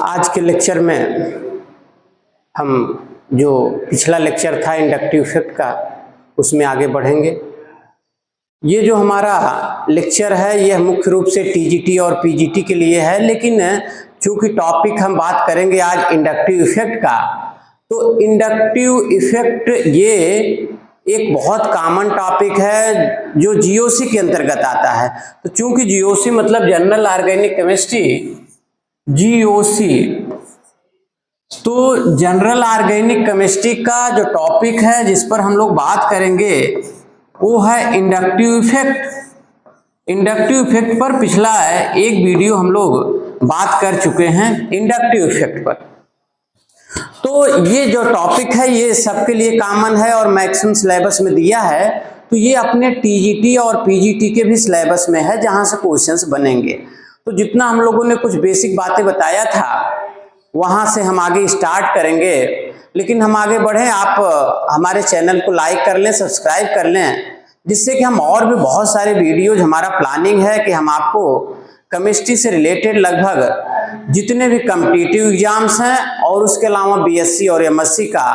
आज के लेक्चर में हम जो पिछला लेक्चर था इंडक्टिव इफेक्ट का, उसमें आगे बढ़ेंगे। ये जो हमारा लेक्चर है यह मुख्य रूप से टीजीटी और पीजीटी के लिए है, लेकिन चूंकि टॉपिक हम बात करेंगे आज इंडक्टिव इफेक्ट का, तो इंडक्टिव इफेक्ट ये एक बहुत कॉमन टॉपिक है जो जीओसी के अंतर्गत आता है। तो चूंकि जीओसी मतलब जनरल ऑर्गेनिक केमिस्ट्री, जीओसी, तो जनरल ऑर्गेनिक केमिस्ट्री का जो टॉपिक है जिस पर हम लोग बात करेंगे वो है इंडक्टिव इफेक्ट। इंडक्टिव इफेक्ट पर पिछला एक वीडियो हम लोग बात कर चुके हैं इंडक्टिव इफेक्ट पर। तो ये जो टॉपिक है ये सबके लिए कॉमन है और मैक्सिमम सिलेबस में दिया है, तो ये अपने टीजीटी और पीजीटी के भी सिलेबस में है जहां से क्वेश्चंस बनेंगे। तो जितना हम लोगों ने कुछ बेसिक बातें बताया था वहां से हम आगे स्टार्ट करेंगे। लेकिन हम आगे बढ़े, आप हमारे चैनल को लाइक कर लें, सब्सक्राइब कर लें, जिससे कि हम और भी बहुत सारे वीडियोज, हमारा प्लानिंग है कि हम आपको केमिस्ट्री से रिलेटेड लगभग जितने भी कॉम्पिटिटिव एग्जाम्स हैं और उसके अलावा बीएससी और एमएससी का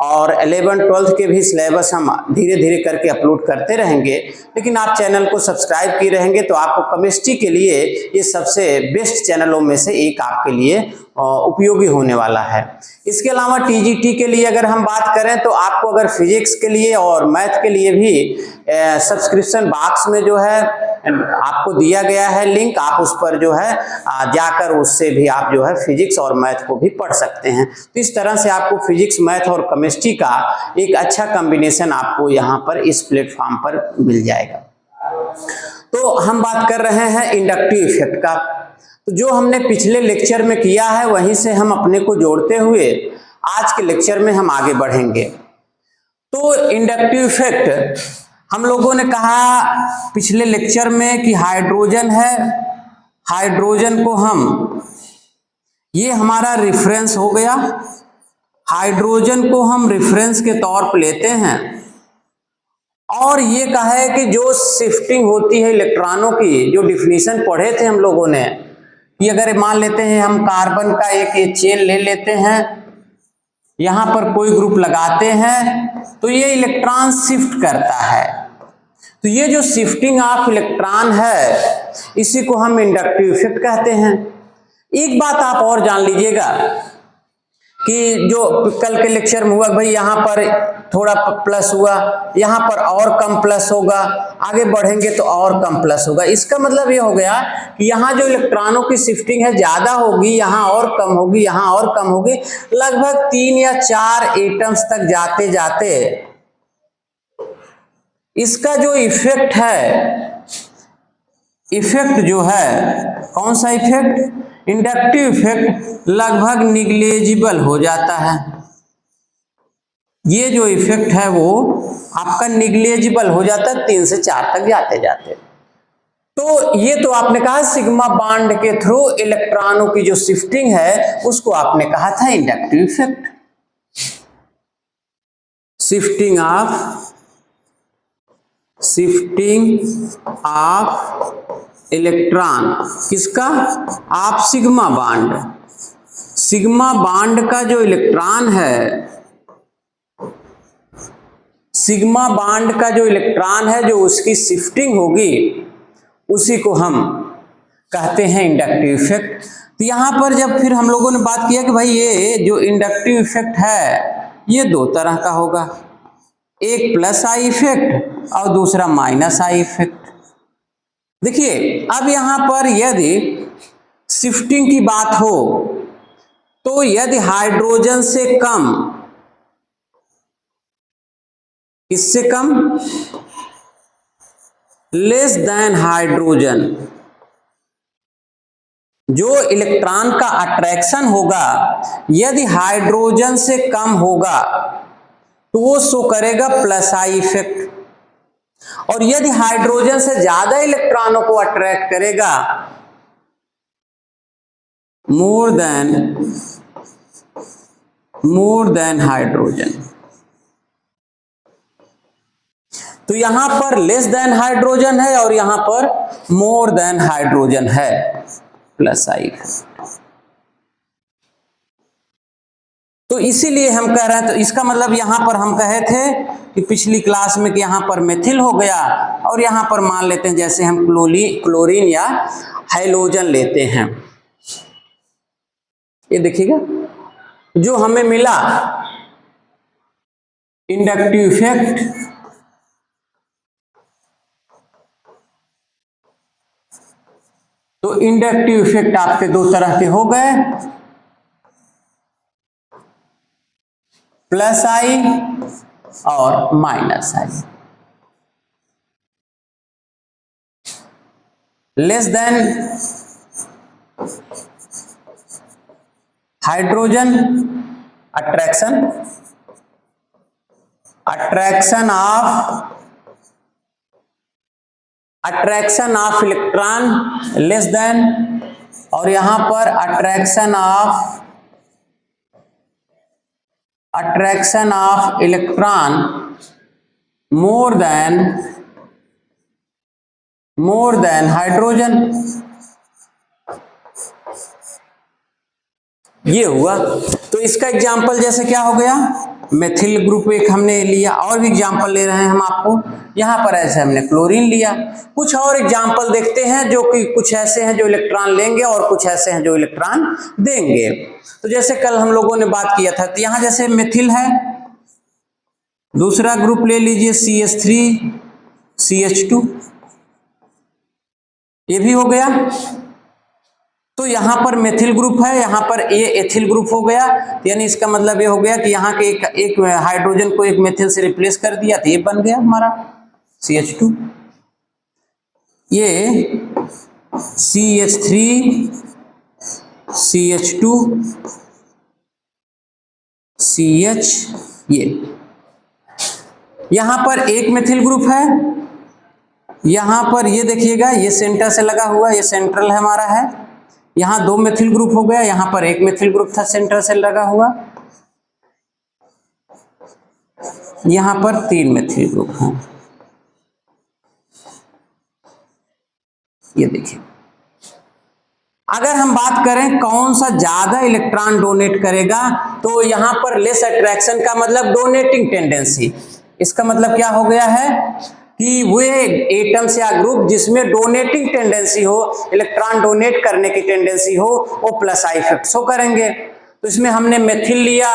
और 11-12 के भी सिलेबस हम धीरे धीरे करके अपलोड करते रहेंगे। लेकिन आप चैनल को सब्सक्राइब किए रहेंगे तो आपको केमिस्ट्री के लिए ये सबसे बेस्ट चैनलों में से एक आपके लिए उपयोगी होने वाला है। इसके अलावा टीजीटी के लिए अगर हम बात करें तो आपको अगर फिजिक्स के लिए और मैथ के लिए भी सब्सक्रिप्शन बॉक्स में जो है आपको दिया गया है लिंक, आप उस पर जो है जाकर उससे भी आप जो है फिजिक्स और मैथ को भी पढ़ सकते हैं। तो इस तरह से आपको फिजिक्स, मैथ और केमिस्ट्री का एक अच्छा कॉम्बिनेशन आपको यहाँ पर इस प्लेटफॉर्म पर मिल जाएगा। तो हम बात कर रहे हैं इंडक्टिव इफेक्ट का। तो जो हमने पिछले लेक्चर में किया है वहीं से हम अपने को जोड़ते हुए आज के लेक्चर में हम आगे बढ़ेंगे। तो इंडक्टिव इफेक्ट हम लोगों ने कहा पिछले लेक्चर में कि हाइड्रोजन है, हाइड्रोजन को हम, ये हमारा रेफरेंस हो गया, हाइड्रोजन को हम रेफरेंस के तौर पर लेते हैं और ये कहा है कि जो शिफ्टिंग होती है इलेक्ट्रॉनों की, जो डिफिनीशन पढ़े थे हम लोगों ने, कि अगर मान लेते हैं हम कार्बन का एक चेन ले लेते हैं, यहां पर कोई ग्रुप लगाते हैं तो ये इलेक्ट्रॉन शिफ्ट करता है। तो ये जो शिफ्टिंग ऑफ इलेक्ट्रॉन है इसी को हम इंडक्टिव इफेक्ट कहते हैं। एक बात आप और जान लीजिएगा कि जो कल के लेक्चर में हुआ भाई यहाँ पर थोड़ा प्लस हुआ, यहाँ पर और कम प्लस होगा, आगे बढ़ेंगे तो और कम प्लस होगा। इसका मतलब ये हो गया कि यहाँ जो इलेक्ट्रॉनों की शिफ्टिंग है ज्यादा होगी, यहाँ और कम होगी, यहाँ और कम होगी, लगभग 3 या 4 एटम्स तक जाते जाते इसका जो इफेक्ट है, इफेक्ट जो है कौन सा इफेक्ट, इंडक्टिव इफेक्ट, लगभग निग्लेजिबल हो जाता है। ये जो इफेक्ट है वो आपका निग्लेजिबल हो जाता है 3 से 4 तक जाते जाते। तो ये तो आपने कहा सिग्मा बॉन्ड के थ्रू इलेक्ट्रॉनों की जो शिफ्टिंग है उसको आपने कहा था inductive effect. Shifting of electron, किसका, आप सिग्मा बॉन्ड, सिग्मा बॉन्ड का जो इलेक्ट्रॉन है, सिग्मा बॉन्ड का जो इलेक्ट्रॉन है जो उसकी शिफ्टिंग होगी उसी को हम कहते हैं इंडक्टिव इफेक्ट। तो यहां पर जब फिर हम लोगों ने बात किया कि भाई ये जो इंडक्टिव इफेक्ट है ये 2 तरह का होगा, एक प्लस आई इफेक्ट और दूसरा माइनस आई इफेक्ट। देखिए अब यहां पर यदि शिफ्टिंग की बात हो तो यदि हाइड्रोजन से कम, किससे कम, लेस देन हाइड्रोजन, जो इलेक्ट्रॉन का अट्रैक्शन होगा यदि हाइड्रोजन से कम होगा तो वो शो करेगा प्लस आई इफेक्ट, और यदि हाइड्रोजन से ज्यादा इलेक्ट्रॉनों को अट्रैक्ट करेगा, मोर देन हाइड्रोजन, तो यहां पर लेस देन हाइड्रोजन है और यहां पर मोर देन हाइड्रोजन है, प्लस आई। तो इसीलिए हम कह रहे हैं, तो इसका मतलब यहां पर हम कहे थे कि पिछली क्लास में कि यहां पर मेथिल हो गया और यहां पर मान लेते हैं जैसे हम क्लोरीन या हैलोजन लेते हैं। ये देखिएगा जो हमें मिला इंडक्टिव इफेक्ट, तो इंडक्टिव इफेक्ट आपके दो तरह के हो गए, प्लस आई और minus I. Less than hydrogen attraction of electron less than, और यहां पर attraction of electron more than hydrogen. ये हुआ। तो इसका एग्जाम्पल जैसे क्या हो गया, मेथिल ग्रुप एक हमने लिया, और भी एग्जाम्पल ले रहे हैं हम आपको। यहां पर ऐसे हमने क्लोरीन लिया। कुछ और एग्जाम्पल देखते हैं जो कि कुछ ऐसे हैं जो इलेक्ट्रॉन लेंगे और कुछ ऐसे हैं जो इलेक्ट्रॉन देंगे। तो जैसे कल हम लोगों ने बात किया था, तो यहां जैसे मेथिल है, दूसरा ग्रुप ले लीजिए CH3CH2, ये भी हो गया। तो यहां पर मेथिल ग्रुप है, यहां पर ये एथिल ग्रुप हो गया, यानी इसका मतलब ये हो गया कि यहाँ के एक हाइड्रोजन को एक मेथिल से रिप्लेस कर दिया, तो ये बन गया हमारा CH2। ये CH3CH2 CH, ये यहां पर एक मेथिल ग्रुप है, यहां पर ये देखिएगा ये सेंटर से लगा हुआ, ये सेंट्रल है हमारा है। यहां दो मेथिल ग्रुप हो गया, यहां पर एक मेथिल ग्रुप था सेंटर से लगा हुआ, यहां पर तीन मेथिल ग्रुप हैं। ये देखिए, अगर हम बात करें कौन सा ज्यादा इलेक्ट्रॉन डोनेट करेगा, तो यहां पर लेस अट्रैक्शन का मतलब डोनेटिंग टेंडेंसी। इसका मतलब क्या हो गया है कि वे एटम्स या ग्रुप जिसमें डोनेटिंग टेंडेंसी हो, इलेक्ट्रॉन डोनेट करने की टेंडेंसी हो, वो प्लस आई इफेक्ट शो करेंगे। तो इसमें हमने मेथिल लिया,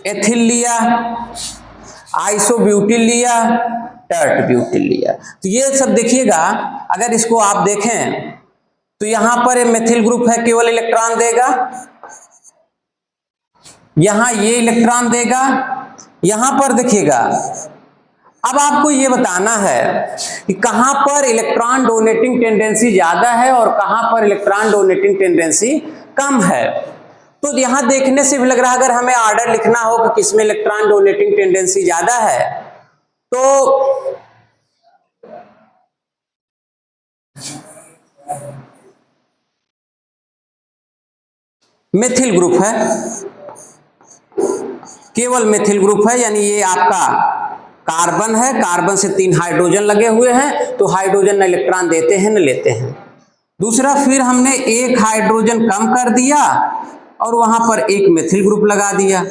एथिल लिया, आइसोब्यूटिल लिया, टर्ट ब्यूटिल लिया। तो ये सब देखिएगा, अगर इसको आप देखें तो यहां पर मेथिल ग्रुप है, केवल इलेक्ट्रॉन देगा, यहां ये इलेक्ट्रॉन देगा, यहां पर देखिएगा। अब आपको ये बताना है कि कहां पर इलेक्ट्रॉन डोनेटिंग टेंडेंसी ज्यादा है और कहां पर इलेक्ट्रॉन डोनेटिंग टेंडेंसी कम है। तो यहां देखने से भी लग रहा है, अगर हमें ऑर्डर लिखना हो कि किसमें इलेक्ट्रॉन डोनेटिंग टेंडेंसी ज्यादा है, तो मेथिल ग्रुप है, केवल मेथिल ग्रुप है, यानी ये आपका कार्बन है, कार्बन से 3 हाइड्रोजन लगे हुए हैं, तो हाइड्रोजन न इलेक्ट्रॉन देते हैं न लेते हैं। दूसरा, फिर हमने एक हाइड्रोजन कम कर दिया और वहां पर एक मेथिल ग्रुप लगा दिया।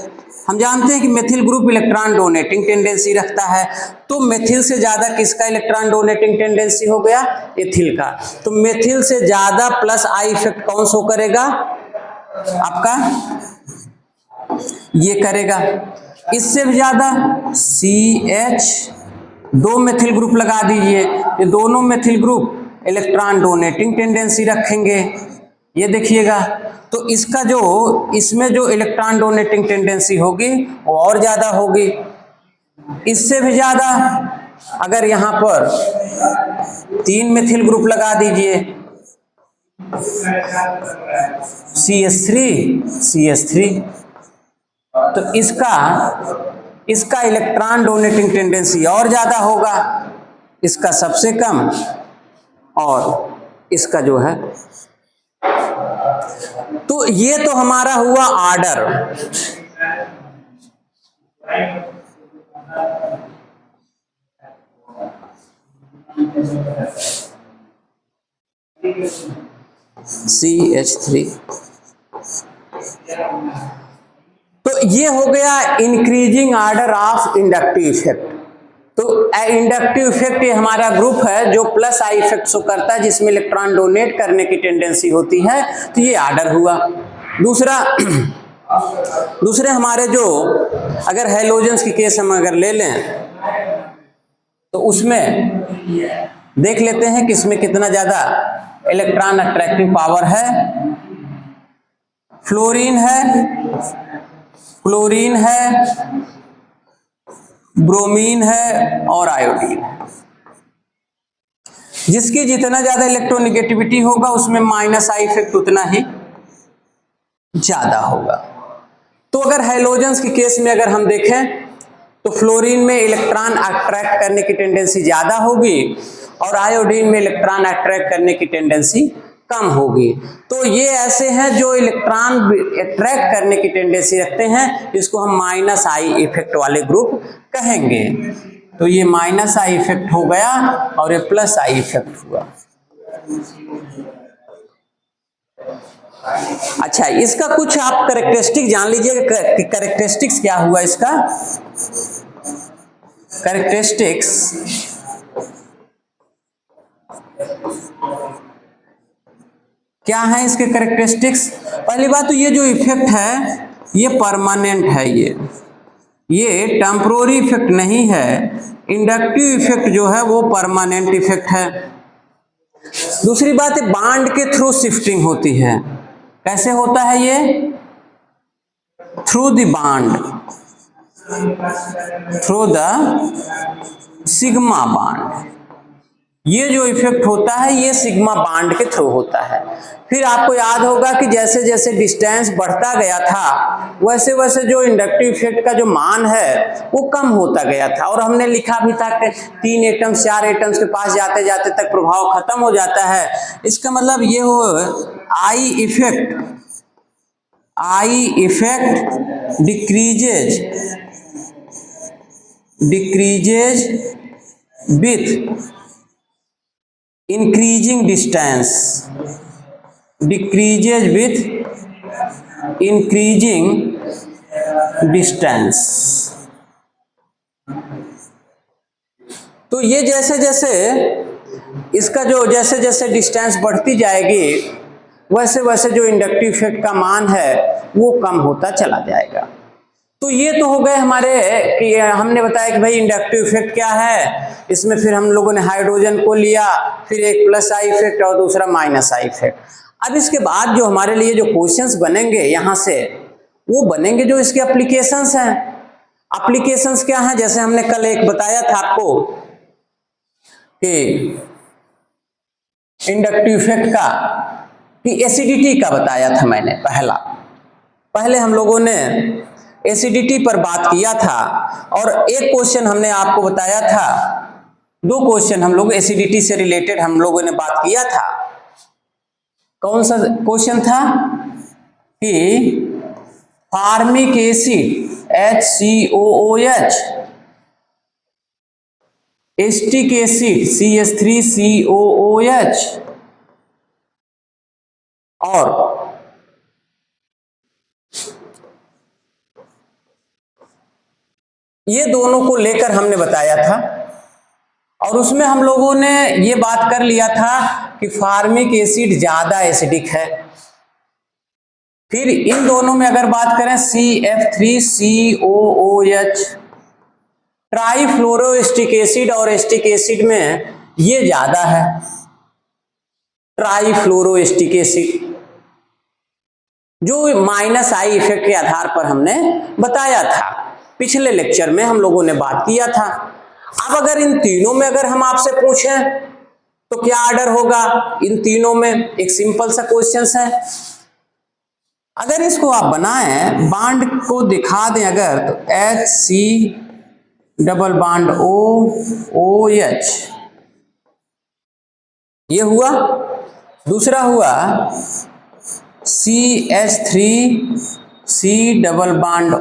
हम जानते हैं कि methyl group electron donating tendency रखता है, तो मेथिल से ज्यादा किसका इलेक्ट्रॉन डोनेटिंग टेंडेंसी हो गया, एथिल का। तो मेथिल से ज्यादा प्लस आई इफेक्ट कौन शो करेगा, आपका ये करेगा। इससे भी ज्यादा CH, दो मेथिल ग्रुप लगा दीजिए, ये दोनों methyl group electron donating tendency रखेंगे। ये देखिएगा, तो इसका जो इसमें जो इलेक्ट्रॉन डोनेटिंग टेंडेंसी होगी वो और ज्यादा होगी। इससे भी ज्यादा अगर यहां पर 3 मेथिल ग्रुप लगा दीजिए, CH3CH3, तो इसका इलेक्ट्रॉन डोनेटिंग टेंडेंसी और ज्यादा होगा, इसका सबसे कम और इसका जो है। तो ये तो हमारा हुआ ऑर्डर। CH3। तो ये हो गया increasing order of inductive effect. तो इंडक्टिव इफेक्ट ये हमारा ग्रुप है जो प्लस आई इफेक्ट शो करता है, जिसमें इलेक्ट्रॉन डोनेट करने की टेंडेंसी होती है। तो ये ऑर्डर हुआ। दूसरे हमारे जो अगर हैलोजेंस की केस हम अगर ले लें तो उसमें देख लेते हैं कि इसमें कितना ज्यादा इलेक्ट्रॉन अट्रैक्टिव पावर है। फ्लोरीन है, ब्रोमीन है और आयोडीन है। जिसकी जितना ज्यादा इलेक्ट्रोनेगेटिविटी होगा उसमें माइनस आई इफेक्ट उतना ही ज्यादा होगा। तो अगर हैलोजेंस की केस में अगर हम देखें तो फ्लोरीन में इलेक्ट्रॉन अट्रैक्ट करने की टेंडेंसी ज्यादा होगी और आयोडीन में इलेक्ट्रॉन अट्रैक्ट करने की टेंडेंसी कम होगी। तो ये ऐसे हैं जो इलेक्ट्रॉन अट्रैक्ट करने की टेंडेंसी रखते हैं, इसको हम माइनस आई इफेक्ट वाले ग्रुप कहेंगे। तो ये माइनस आई इफेक्ट हो गया और ये प्लस आई इफेक्ट हुआ। अच्छा, इसका कुछ आप कैरेक्टरिस्टिक जान लीजिएगा कि कैरेक्टरिस्टिक्स क्या हुआ। इसका कैरेक्टरिस्टिक्स क्या है, इसके कैरेक्टरिस्टिक्स। पहली बात तो ये जो इफेक्ट है ये परमानेंट है, ये टेम्पोररी इफेक्ट नहीं है। इंडक्टिव इफेक्ट जो है वो परमानेंट इफेक्ट है। दूसरी बात है बांड के थ्रू शिफ्टिंग होती है। कैसे होता है ये? Through the bond, through the sigma bond. ये जो इफेक्ट होता है ये सिग्मा बांड के थ्रू होता है। फिर आपको याद होगा कि जैसे जैसे डिस्टेंस बढ़ता गया था वैसे वैसे जो इंडक्टिव इफेक्ट का जो मान है वो कम होता गया था। और हमने लिखा भी था कि 3 एटम्स 4 एटम्स के पास जाते जाते तक प्रभाव खत्म हो जाता है। इसका मतलब ये हो I effect decreases with increasing distance, decreases with increasing distance। तो ये जैसे जैसे इसका जो जैसे जैसे डिस्टेंस बढ़ती जाएगी वैसे वैसे जो इंडक्टिव इफेक्ट का मान है वो कम होता चला जाएगा। तो ये तो हो गए हमारे कि हमने बताया कि भाई इंडक्टिव इफेक्ट क्या है। इसमें फिर हम लोगों ने हाइड्रोजन को लिया, फिर एक प्लस आई इफेक्ट और दूसरा माइनस आई इफेक्ट। अब इसके बाद जो हमारे लिए जो क्वेश्चंस बनेंगे यहाँ से वो बनेंगे जो इसके एप्लीकेशंस हैं। एप्लीकेशंस क्या हैं? जैसे हमने कल एक बताया था आपको कि इंडक्टिव इफेक्ट का कि एसिडिटी का बताया था मैंने। पहले हम लोगों ने एसिडिटी पर बात किया था और एक क्वेश्चन हमने आपको बताया था, 2 क्वेश्चन हम लोग एसिडिटी से रिलेटेड हम लोगों ने बात किया था। कौन सा क्वेश्चन था कि formic acid HCOOH, acetic acid CH3COOH और ये दोनों को लेकर हमने बताया था। और उसमें हम लोगों ने ये बात कर लिया था कि फार्मिक एसिड ज्यादा एसिडिक है। फिर इन दोनों में अगर बात करें CF3COOH, ट्राईफ्लोरोएस्टिक एसिड और एस्टिक एसिड में ये ज्यादा है। ट्राईफ्लोरोएस्टिक एसिड जो माइनस आई इफेक्ट के आधार पर हमने बताया था, पिछले लेक्चर में हम लोगों ने बात किया था। अब अगर इन तीनों में अगर हम आपसे पूछें तो क्या ऑर्डर होगा इन तीनों में? एक सिंपल सा क्वेश्चन है। अगर इसको आप बनाएं, बांड को दिखा दें अगर, तो HC डबल बांड OOH ये हुआ। दूसरा हुआ CH3C डबल बांड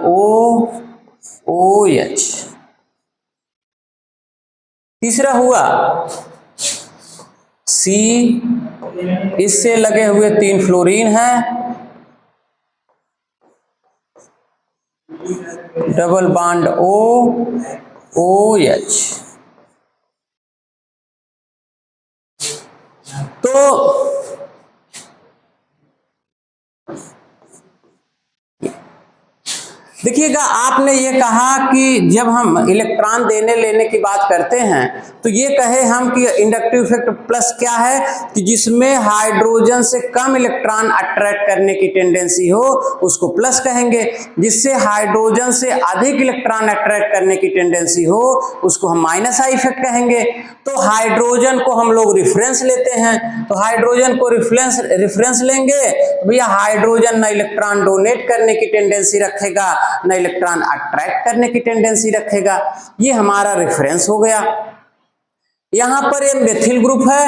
OOH। तीसरा हुआ C, इससे लगे हुए 3 फ्लोरीन हैं, डबल बॉन्ड O, OH। तो देखिएगा, आपने ये कहा कि जब हम इलेक्ट्रॉन देने लेने की बात करते हैं तो ये कहे हम कि इंडक्टिव इफेक्ट प्लस क्या है कि जिसमें हाइड्रोजन से कम इलेक्ट्रॉन अट्रैक्ट करने की टेंडेंसी हो उसको प्लस कहेंगे, जिससे हाइड्रोजन से अधिक इलेक्ट्रॉन अट्रैक्ट करने की टेंडेंसी हो उसको हम माइनस आई इफेक्ट कहेंगे। तो हाइड्रोजन को हम लोग रिफरेंस लेते हैं, तो हाइड्रोजन को रिफरेंस लेंगे तो भैया हाइड्रोजन ना इलेक्ट्रॉन डोनेट करने की टेंडेंसी रखेगा ना इलेक्ट्रॉन अट्रैक्ट करने की टेंडेंसी रखेगा। ये हमारा रेफरेंस हो गया। यहां पर ये मेथिल ग्रुप है,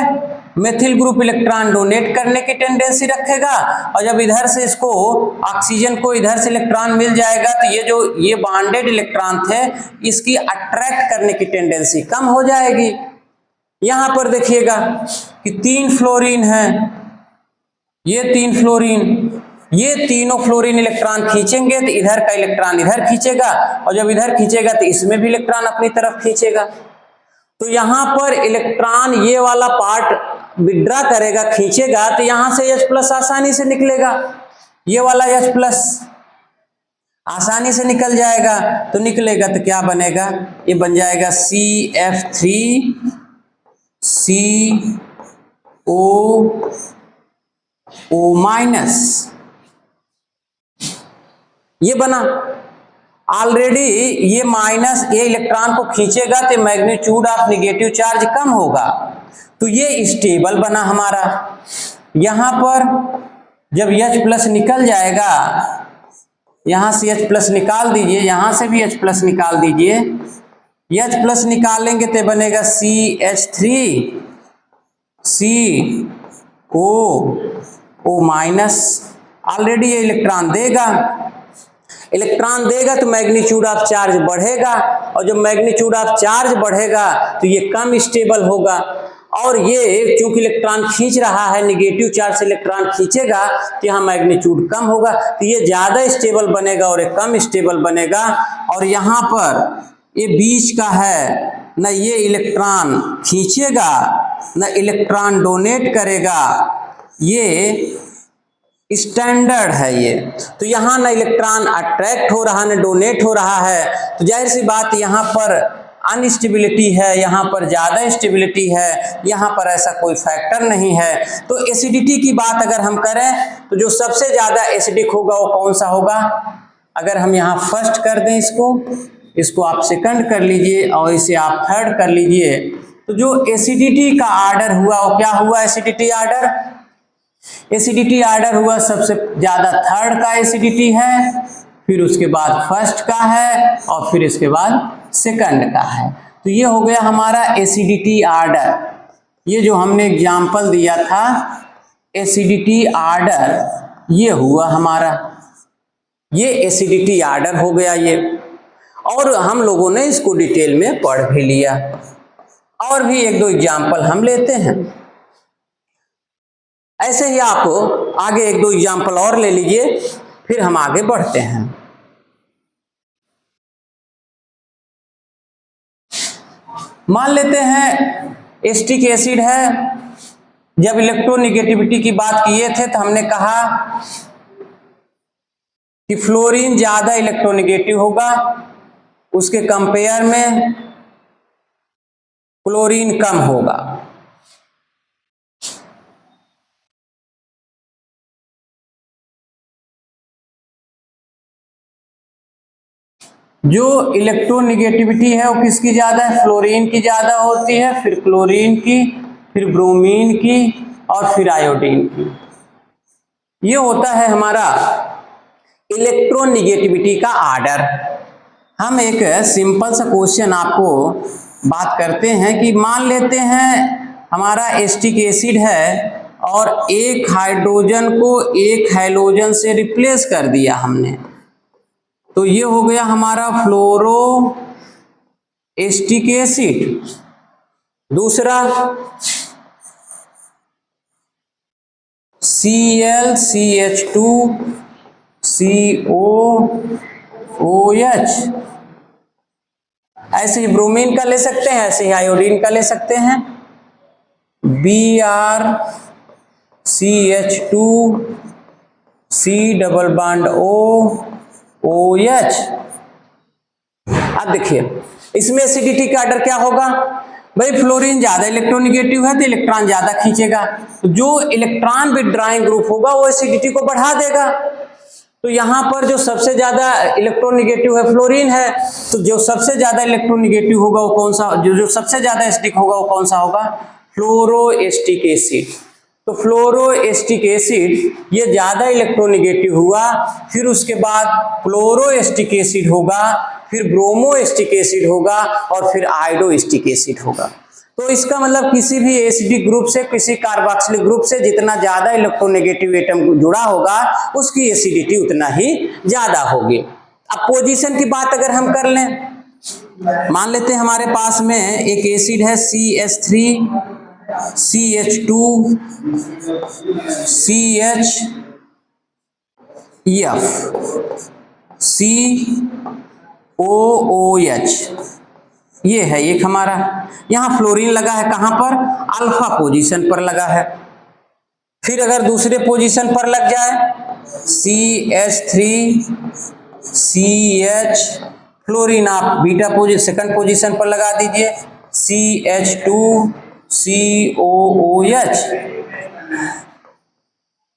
मेथिल ग्रुप इलेक्ट्रॉन डोनेट करने की टेंडेंसी रखेगा, और जब इधर से इसको ऑक्सीजन को इधर से इलेक्ट्रॉन मिल जाएगा तो ये जो ये बॉन्डेड इलेक्ट्रॉन थे इसकी अट्रैक्ट करने की टेंडेंसी कम हो जाएगी। यहां पर देखिएगा कि 3 फ्लोरीन है, ये 3 फ्लोरीन, ये तीनों फ्लोरीन इलेक्ट्रॉन खींचेंगे तो इधर का इलेक्ट्रॉन इधर खींचेगा, और जब इधर खींचेगा तो इसमें भी इलेक्ट्रॉन अपनी तरफ खींचेगा। तो यहां पर इलेक्ट्रॉन ये वाला पार्ट विड्रॉ करेगा, खींचेगा, तो यहां से H+ आसानी से निकलेगा, ये वाला H+ आसानी से निकल जाएगा। तो निकलेगा तो क्या बनेगा, ये बन जाएगा CF3 CO⁻। ये बना ऑलरेडी, ये माइनस, ये इलेक्ट्रॉन को खींचेगा तो मैग्नीट्यूड ऑफ नेगेटिव चार्ज कम होगा, तो ये स्टेबल बना हमारा। यहां पर जब H+ निकल जाएगा, यहां से H+ निकाल दीजिए, यहां से भी H+ निकाल दीजिए, H+ निकालेंगे तो बनेगा CH3 CO⁻। ऑलरेडी ये इलेक्ट्रॉन देगा तो मैग्नीट्यूड ऑफ चार्ज बढ़ेगा, और जब मैग्नीट्यूड ऑफ चार्ज बढ़ेगा तो ये कम स्टेबल होगा, और ये चूंकि इलेक्ट्रॉन खींच रहा है, नेगेटिव चार्ज से इलेक्ट्रॉन खींचेगा तो यहाँ मैग्नीट्यूड कम होगा, तो ये ज्यादा स्टेबल बनेगा और ये कम स्टेबल बनेगा। और यहाँ पर ये बीच का है, न ये इलेक्ट्रॉन खींचेगा न इलेक्ट्रॉन डोनेट करेगा, ये स्टैंडर्ड है ये। तो यहाँ ना इलेक्ट्रॉन अट्रैक्ट हो रहा न डोनेट हो रहा है, तो जाहिर सी बात यहाँ पर अनस्टेबिलिटी है, यहाँ पर ज्यादा स्टेबिलिटी है, यहाँ पर ऐसा कोई फैक्टर नहीं है। तो एसिडिटी की बात अगर हम करें तो जो सबसे ज्यादा एसिडिक होगा वो कौन सा होगा, अगर हम यहाँ फर्स्ट कर दें, इसको आप सेकंड कर लीजिए और इसे आप थर्ड कर लीजिए, तो जो एसिडिटी का ऑर्डर हुआ वो क्या हुआ, एसिडिटी ऑर्डर हुआ सबसे ज्यादा थर्ड का एसिडिटी है, फिर उसके बाद फर्स्ट का है, और फिर इसके बाद सेकंड का है। तो ये हो गया हमारा एसिडिटी ऑर्डर। ये जो हमने एग्जाम्पल दिया था एसिडिटी ऑर्डर, ये हुआ हमारा, ये एसिडिटी ऑर्डर हो गया ये, और हम लोगों ने इसको डिटेल में पढ़ भी लिया। और भी 1-2 एग्जाम्पल हम लेते हैं, ऐसे ही आप आगे 1-2 एग्जाम्पल और ले लीजिए, फिर हम आगे बढ़ते हैं। मान लेते हैं एसिटिक एसिड है, जब इलेक्ट्रोनेगेटिविटी की बात किए थे तो हमने कहा कि फ्लोरीन ज्यादा इलेक्ट्रोनेगेटिव होगा, उसके कंपेयर में क्लोरीन कम होगा। जो इलेक्ट्रोनेगेटिविटी है वो किसकी ज्यादा है, फ्लोरीन की ज्यादा होती है, फिर क्लोरीन की, फिर ब्रोमीन की, और फिर आयोडीन की। ये होता है हमारा इलेक्ट्रोनेगेटिविटी का ऑर्डर। हम एक सिंपल सा क्वेश्चन आपको बात करते हैं कि मान लेते हैं हमारा एसिटिक एसिड है और एक हाइड्रोजन को एक हैलोजन से रिप्लेस कर दिया हमने, तो ये हो गया हमारा फ्लोरो एसिटिक एसिड। दूसरा ClCH2 COOH। ऐसे ही ब्रोमीन का ले सकते हैं, ऐसे ही आयोडीन का ले सकते हैं, BrCH2 C double bond OOH। अब देखिए इसमें एसिडिटी का ऑर्डर क्या होगा भाई, फ्लोरीन ज्यादा इलेक्ट्रोनिगेटिव है तो इलेक्ट्रॉन ज्यादा खींचेगा, तो जो इलेक्ट्रॉन विथड्राइंग ग्रुप होगा वो एसिडिटी को बढ़ा देगा। तो यहाँ पर जो सबसे ज्यादा इलेक्ट्रोनिगेटिव है फ्लोरीन है, तो जो सबसे ज्यादा इलेक्ट्रोनिगेटिव होगा वो कौन सा, जो सबसे ज्यादा एसिडिक होगा वो कौन सा होगा, फ्लोरोएस्टिक एसिड। तो फ्लोरोएस्टिक एसिड ये ज्यादा इलेक्ट्रोनिगेटिव हुआ, फिर उसके बाद क्लोरोएस्टिक एसिड होगा, फिर ब्रोमोएस्टिक एसिड होगा और फिर आयोडोएस्टिक एसिड होगा। तो इसका मतलब किसी भी एसिडिक ग्रुप से, किसी कार्बोक्सिलिक ग्रुप से जितना ज्यादा इलेक्ट्रोनेगेटिव एटम जुड़ा होगा उसकी एसिडिटी उतना ही ज्यादा होगी। अब पोजीशन की बात अगर हम कर लें, मान लेते हैं हमारे पास में एक एसिड है CH3 CH2 CHF COOH, ये है एक हमारा। यहां फ्लोरीन लगा है कहां पर, अल्फा पोजीशन पर लगा है। फिर अगर दूसरे पोजीशन पर लग जाए CH3 CH, फ्लोरीन आप बीटा पोजीशन सेकंड पोजीशन पर लगा दीजिए CH2 COOH।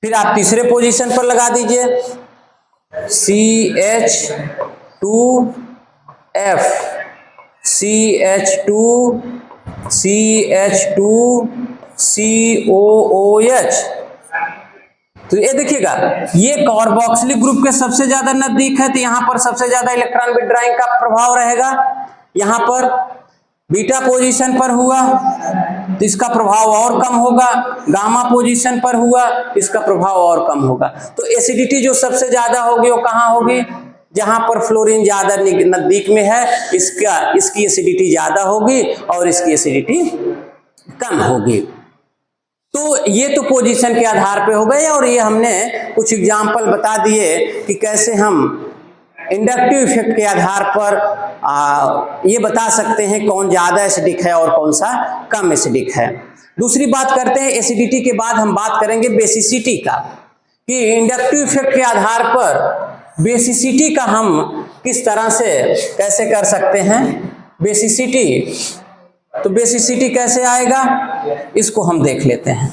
फिर आप तीसरे पोजीशन पर लगा दीजिए CH2F CH2 COOH। तो ये देखिएगा ये कार्बोक्सिलिक ग्रुप के सबसे ज्यादा नजदीक है, तो यहां पर सबसे ज्यादा इलेक्ट्रॉन विथड्राइंग का प्रभाव रहेगा। यहां पर बीटा पोजीशन पर हुआ तो इसका प्रभाव और कम होगा, गामा पोजीशन पर हुआ तो इसका प्रभाव और कम होगा। तो एसिडिटी जो सबसे ज्यादा होगी वो कहां होगी, जहां पर फ्लोरीन ज्यादा नजदीक में है इसकी एसिडिटी ज्यादा होगी और इसकी एसिडिटी कम होगी। तो ये तो पोजीशन के आधार पे हो गए, और ये हमने कुछ एग्जाम्पल बता दिए कि कैसे हम इंडक्टिव इफेक्ट के आधार पर ये बता सकते हैं कौन ज्यादा एसिडिक है और कौन सा कम एसिडिक है। दूसरी बात करते हैं एसिडिटी के बाद हम बात करेंगे बेसिसिटी का, कि इंडक्टिव इफेक्ट के आधार पर बेसिसिटी का हम किस तरह से कैसे कर सकते हैं बेसिसिटी। तो बेसिसिटी कैसे आएगा इसको हम देख लेते हैं।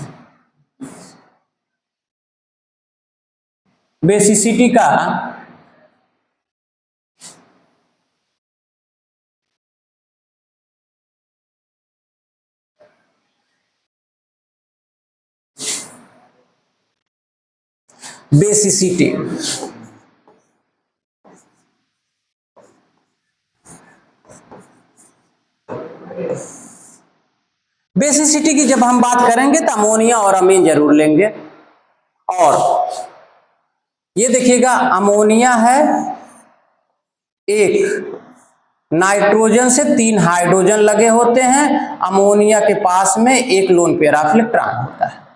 बेसिसिटी का बेसिसिटी बेसिसिटी की जब हम बात करेंगे तो अमोनिया और अमीन जरूर लेंगे। और ये देखिएगा अमोनिया है, एक नाइट्रोजन से 3 हाइड्रोजन लगे होते हैं, अमोनिया के पास में एक लोन पेयर ऑफ इलेक्ट्रॉन होता है।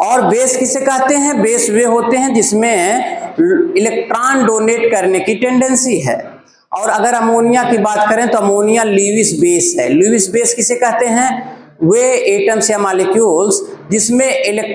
और बेस किसे कहते हैं, बेस वे होते हैं जिसमें इलेक्ट्रॉन डोनेट करने की टेंडेंसी है। और अगर अमोनिया की बात करें तो अमोनिया लुईस बेस है। लुईस बेस किसे कहते हैं, वे एटम्स या मॉलिक्यूल्स जिसमें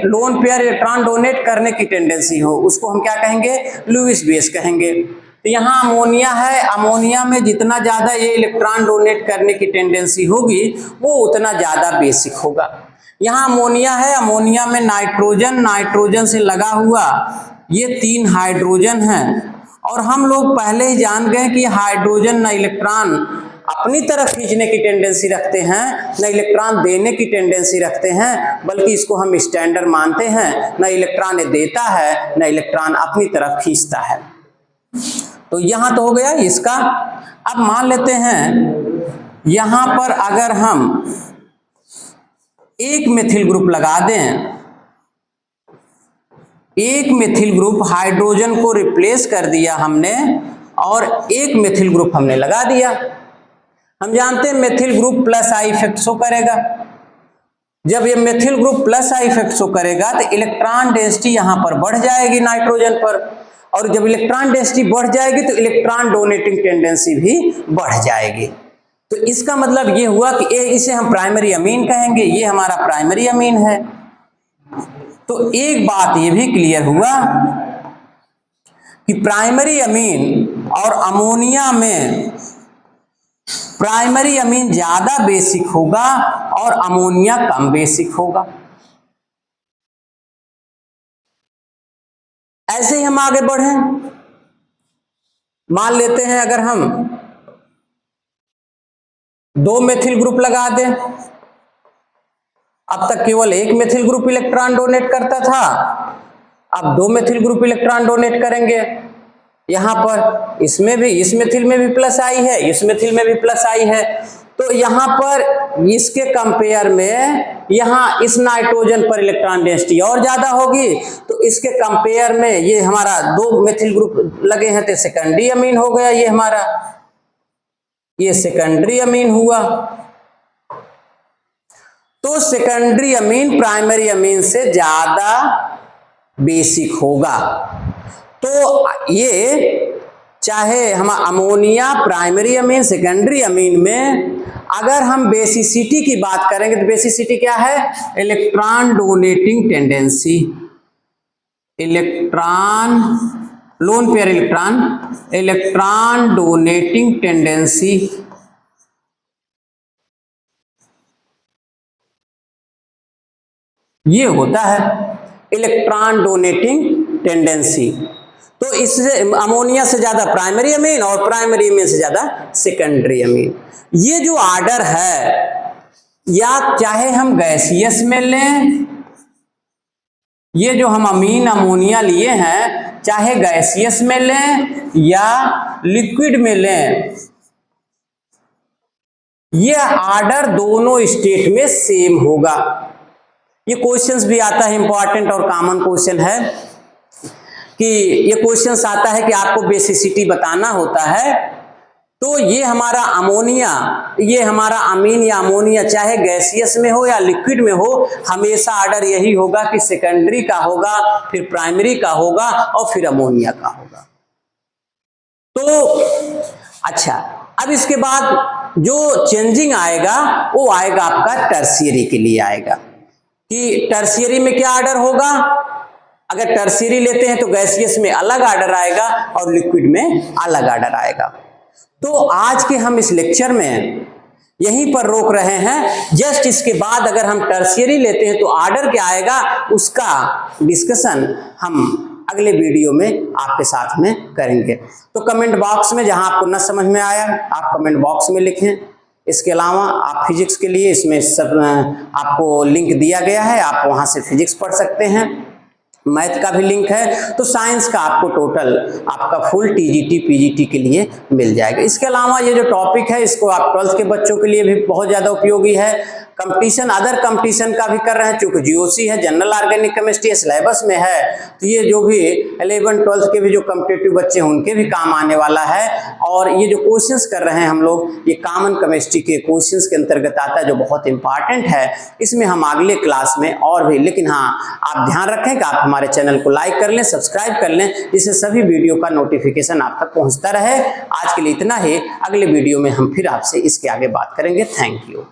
लोन पेयर इलेक्ट्रॉन डोनेट करने की टेंडेंसी हो उसको हम क्या कहेंगे, लुईस बेस कहेंगे। तो यहाँ अमोनिया है, अमोनिया में जितना ज्यादा ये इलेक्ट्रॉन डोनेट करने की टेंडेंसी होगी वो उतना ज्यादा बेसिक होगा। यहाँ अमोनिया है, अमोनिया में नाइट्रोजन से लगा हुआ ये 3 हाइड्रोजन हैं, और हम लोग पहले ही जान गए कि हाइड्रोजन न इलेक्ट्रॉन अपनी तरफ खींचने की टेंडेंसी रखते हैं न इलेक्ट्रॉन देने की टेंडेंसी रखते हैं, बल्कि इसको हम स्टैंडर्ड मानते हैं, न इलेक्ट्रॉन देता है न इलेक्ट्रॉन अपनी तरफ खींचता है। तो यहां तो हो गया इसका। अब मान लेते हैं यहां पर अगर हम एक मेथिल ग्रुप लगा दें, एक मेथिल ग्रुप हाइड्रोजन को रिप्लेस कर दिया हमने और एक मेथिल ग्रुप हमने लगा दिया। हम जानते हैं methyl group plus I effect show करेगा। जब ये methyl group plus I effect show करेगा तो इलेक्ट्रॉन डेंसिटी यहां पर बढ़ जाएगी नाइट्रोजन पर, और जब इलेक्ट्रॉन डेंसिटी बढ़ जाएगी तो इलेक्ट्रॉन डोनेटिंग टेंडेंसी भी बढ़ जाएगी। तो इसका मतलब ये हुआ कि इसे हम प्राइमरी अमीन कहेंगे, ये हमारा प्राइमरी अमीन है। तो एक बात ये भी क्लियर हुआ कि प्राइमरी अमीन और अमोनिया में प्राइमरी अमीन ज्यादा बेसिक होगा और अमोनिया कम बेसिक होगा। ऐसे ही हम आगे बढ़े, मान लेते हैं अगर हम 2 मेथिल ग्रुप लगा दें, अब तक केवल एक मेथिल ग्रुप इलेक्ट्रॉन डोनेट करता था, अब 2 मेथिल ग्रुप इलेक्ट्रॉन डोनेट करेंगे। यहां पर इसमें भी, इस मेथिल में भी प्लस आई है, इस मेथिल में भी प्लस आई है, तो यहां पर इसके कंपेयर में यहां इस नाइट्रोजन पर इलेक्ट्रॉन डेंसिटी और ज्यादा होगी, तो इसके कंपेयर में ये हमारा 2 मेथिल ग्रुप लगे हैं तो सेकेंडरी अमीन हो गया, ये हमारा, ये सेकेंडरी अमीन हुआ। तो सेकेंडरी अमीन प्राइमरी अमीन से ज्यादा बेसिक होगा। तो ये चाहे हम ammonia primary amine secondary amine में अगर हम बेसिसिटी की बात करेंगे तो बेसिसिटी क्या है? Electron donating tendency, electron lone pair electron donating tendency, ये होता है इलेक्ट्रॉन डोनेटिंग टेंडेंसी। तो इससे अमोनिया से ज्यादा प्राइमरी अमीन और प्राइमरी अमीन से ज्यादा सेकेंडरी अमीन। ये जो आर्डर है, या चाहे हम गैसियस में लें, ये जो हम अमीन अमोनिया लिए हैं चाहे गैसियस में लें या लिक्विड में लें, ये आर्डर दोनों स्टेट में सेम होगा। ये क्वेश्चंस भी आता है, इंपॉर्टेंट और कॉमन क्वेश्चन है कि ये क्वेश्चंस आता है कि आपको बेसिसिटी बताना होता है। तो ये हमारा अमोनिया, ये हमारा अमीन या अमोनिया चाहे गैसियस में हो या लिक्विड में हो, हमेशा आर्डर यही होगा कि सेकेंडरी का होगा, फिर प्राइमरी का होगा और फिर अमोनिया का होगा। तो अच्छा, अब इसके बाद जो चेंजिंग आएगा वो आएगा आपका टर्शियरी के लिए आएगा कि टर्शियरी में क्या आर्डर होगा। अगर टर्शियरी लेते हैं तो गैसियस में अलग आर्डर आएगा और लिक्विड में अलग आर्डर आएगा। तो आज के हम इस लेक्चर में यहीं पर रोक रहे हैं। जस्ट इसके बाद अगर हम टर्शियरी लेते हैं तो आर्डर क्या आएगा, उसका डिस्कशन हम अगले वीडियो में आपके साथ में करेंगे। तो कमेंट बॉक्स में जहां आपको न समझ में आया आप कमेंट बॉक्स में लिखें। इसके अलावा आप फिजिक्स के लिए इसमें सब आपको लिंक दिया गया है, आप वहां से फिजिक्स पढ़ सकते हैं। मैथ का भी लिंक है। तो साइंस का आपको टोटल आपका फुल टीजीटी पीजीटी के लिए मिल जाएगा। इसके अलावा ये जो टॉपिक है इसको आप 12th के बच्चों के लिए भी बहुत ज़्यादा उपयोगी है। कंपटीशन, अदर कंपटीशन का भी कर रहे हैं, चूंकि जीओसी है, जनरल ऑर्गेनिक केमिस्ट्री सिलेबस में है, तो ये जो भी 11th 12th के भी जो कॉम्पिटिटिव बच्चे हैं उनके भी काम आने वाला है। और ये जो क्वेश्चंस कर रहे हैं हम लोग, ये कॉमन केमिस्ट्री के क्वेश्चंस के अंतर्गत आता है जो बहुत इंपॉर्टेंट है। इसमें हम अगले क्लास में और भी, लेकिन हाँ आप ध्यान रखें कि आप हमारे चैनल को लाइक कर लें, सब्सक्राइब कर लें, जिससे सभी वीडियो का नोटिफिकेशन आप तक पहुँचता रहे। आज के लिए इतना ही, अगले वीडियो में हम फिर आपसे इसके आगे बात करेंगे। Thank you.